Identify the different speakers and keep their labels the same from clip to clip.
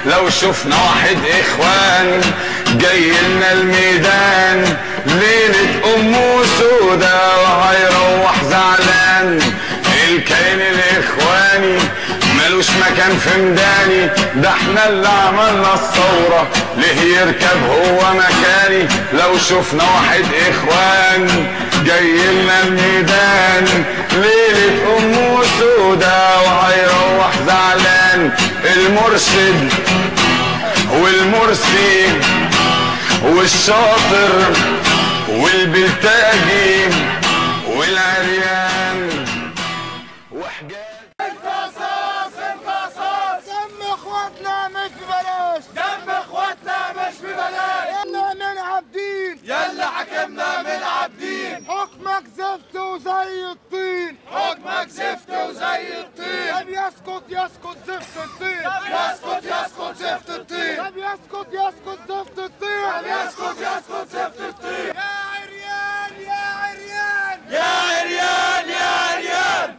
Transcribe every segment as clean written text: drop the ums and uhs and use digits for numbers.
Speaker 1: لو شفنا واحد اخوان جاي لنا الميدان ليلة امه سودا وهيروح زعلان. الكائن الاخواني ملوش مكان في ميداني، ده احنا اللي عملنا الثورة ليه يركب هو مكاني. لو شفنا واحد اخوان جاي لنا الميدان ليلة امه سودا وهيروح زعلان. المرشد والمرسي والشاطر والبلتاجي والعريان وحجاج.
Speaker 2: القصاص القصاص، دم اخواتنا مش ببلاش، دم اخواتنا مش ببلاش. يلا من عابدين، يلا حكمنا من عابدين. حكمك زفت وزي الطين، حكمك زفت وزي الطين. طب يسكت يسكت زفت الطين، طب يسكت يسكت زفت الطين، طب يسكت يسكت زفت الطين، طب يسكت يسكت زفت الطين. يا عريان يا عريان يا عريان يا عريان،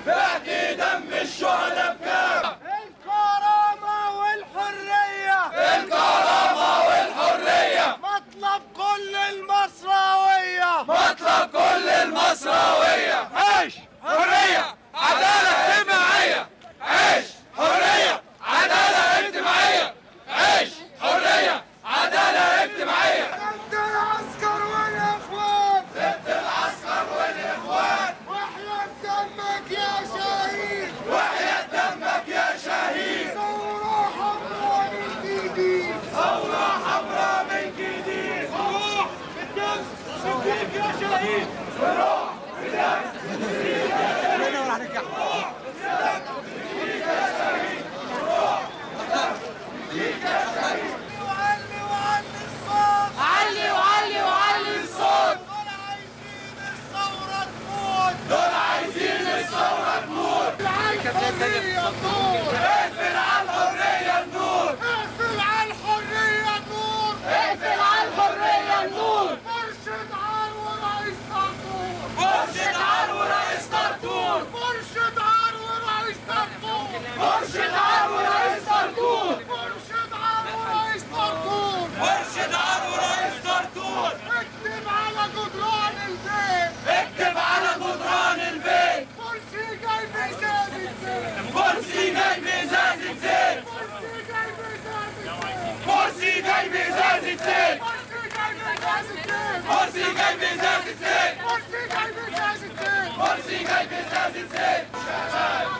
Speaker 2: باقي دم الشهداء بكام؟ الكرامة والحرية، الكرامة والحرية، مطلب كل المصراوية، مطلب كل المصراوية. عيش حرية عدالة اجتماعية، عيش حرية عدالة اجتماعية، عيش حرية عدالة اجتماعية. ضد العسكر والاخوان، ضد العسكر والاخوان. وحياة دمك يا شهيد، وحياة دمك يا شهيد. ثورة حمراء من جديد، ثورة حمراء من جديد. روح بالدم صديق يا شهيد، روح بالدم صديق يا شهيد، روح بالدم صديق يا شهيد، روح بالدم صديق يا شهيد. وعلي وعلي الصوت، علي وعلي وعلي الصوت. دول عايزين الثورة تموت، دول عايزين الثورة تموت. الحرية النور، اقفل على الحرية النور، اقفل على الحرية النور، اقفل على الحرية النور. مرشد عار ورئيس طرطور، مرشد عار ورئيس طرطور، مرشد عار ورئيس طرطور، مرشد عار ورئيس طرطور، مرشد عار ورئيس طرطور، مرشد عار ورئيس طرطور. اكتب على جدران البيت، اكتب على جدران البيت. مرسي جاي بإزازة زيت، مرسي جاي بإزازة زيت، مرسي جاي بإزازة زيت، مرسي جاي بإزازة زيت، مرسي جاي بإزازة زيت، مرسي جاي بإزازة زيت، مرسي جاي بإزازة زيت.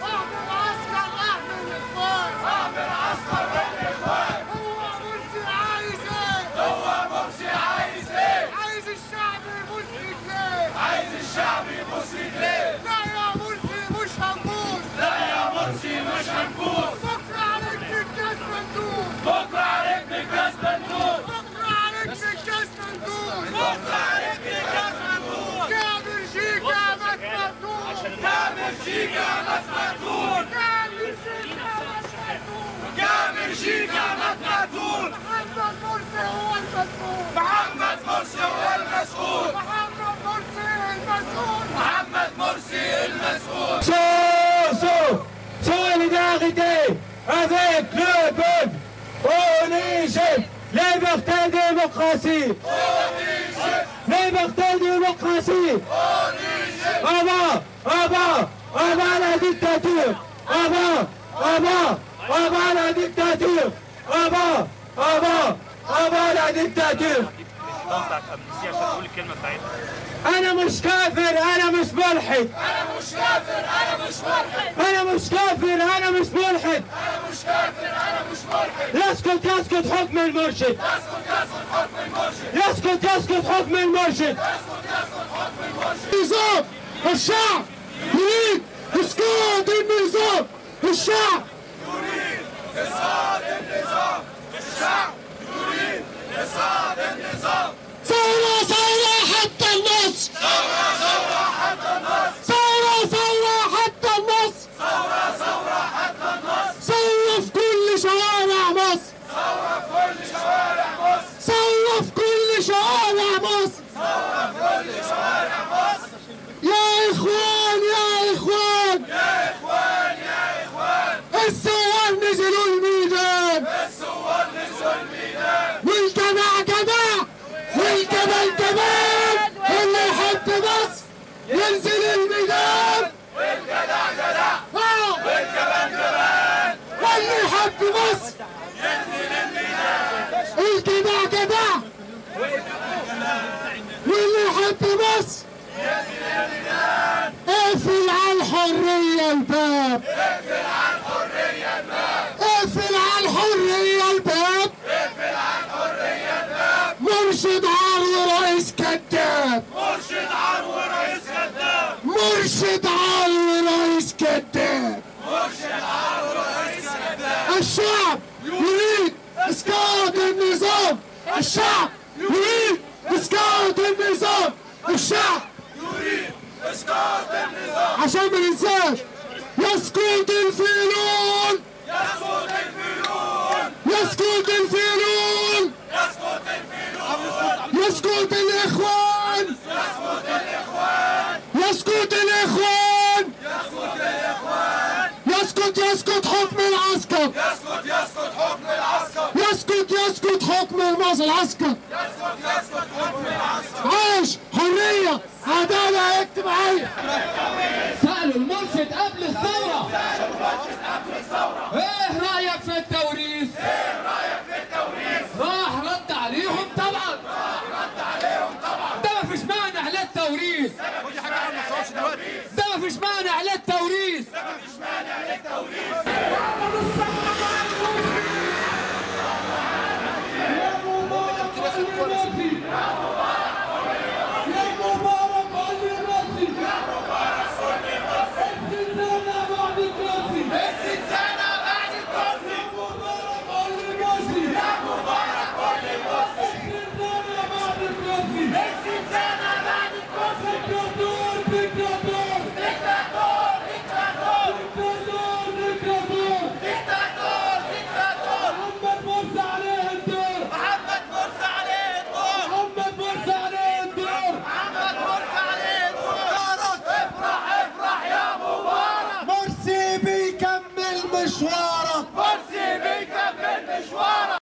Speaker 2: اعمل عسكر اعمل اخوان، اعمل عسكر والاخوان. هو مرسي عايز ايه؟ هو مرسي عايز ايه؟ عايز الشعب يبوس رجليه، عايز الشعب يبوس رجليه. لا يا مرسي مش هنبوس، لا يا مرسي مش هنبوس. بكره عليك بالكاس مندوب، بكره عليك بالكاس مندوب، بكره عليك بالكاس مندوب، بكره عليك بالكاس مندوب. كامل شيكا ما تموتون، كامل شيكا ما تموتون، كامل شيكا ما تموتون، كامل شيكا ما تموتون. محمد مرسي هو المسؤول، محمد مرسي هو المسؤول، محمد مرسي المسؤول، محمد مرسي المسؤول.
Speaker 3: Solidarité avec le peuple au Niger. Liberté, démocratie. Liberté, démocratie. Avant la dictature. Avant la dictature. Avant la dictature. أنا مش كافر، أنا مش ملحد.
Speaker 2: أنا مش كافر، أنا مش ملحد.
Speaker 3: أنا مش كافر، أنا مش ملحد.
Speaker 2: أنا مش كافر، أنا مش ملحد.
Speaker 3: يسكت يسكت حكم المرشد.
Speaker 2: يسكت يسكت حكم المرشد.
Speaker 3: يسكت يسكت حكم المرشد.
Speaker 2: يسكت يسكت حكم المرشد.
Speaker 3: النظام، الشعب يريد إسقاط النظام. الشعب
Speaker 2: يريد إسقاط النظام. الشعب يريد إسقاط النظام.
Speaker 3: ثورة ثورة حتى النص.
Speaker 2: ثورة ثورة حتى النص.
Speaker 3: ثورة ثورة حتى النص.
Speaker 2: ثورة ثورة حتى النص.
Speaker 3: ثورة في كل شوارع مصر.
Speaker 2: ثورة في كل شوارع مصر.
Speaker 3: ثورة في كل شوارع مصر.
Speaker 2: ثورة في كل شوارع مصر.
Speaker 3: يا إخوان يا إخوان.
Speaker 2: يا إخوان يا إخوان. يحب مصر الجدع جدع، واللي يحب مصر اقفل على الحرية الباب، اقفل على الحرية الباب، اقفل على الحرية الباب، اقفل على الحرية الباب. مرشد عرو رئيس كذاب، مرشد عرو رئيس كذاب، مرشد عرو رئيس كذاب، مرشد عرو رئيس كذاب. الشعب يريد اسقاط النظام، الشعب يريد اسقاط النظام، الشعب يريد اسقاط النظام. عشان ما ننساش يسقط الفيلون، يسقط الفيلون، يسقط الفيلون، يسقط الفيلون، يسقط الاخوان، يسقط الاخوان، يسقط الاخوان، يسقط الاخوان، يسقط يسقط حكم العسكر، يسقط يسقط حكم العسكر، يسقط يسقط حكم العسكر، يسقط يسقط حكم العسكر. عيش حرية عدالة اجتماعية.
Speaker 3: سألوا المرشد قبل الثورة ايه رأيك في التورية؟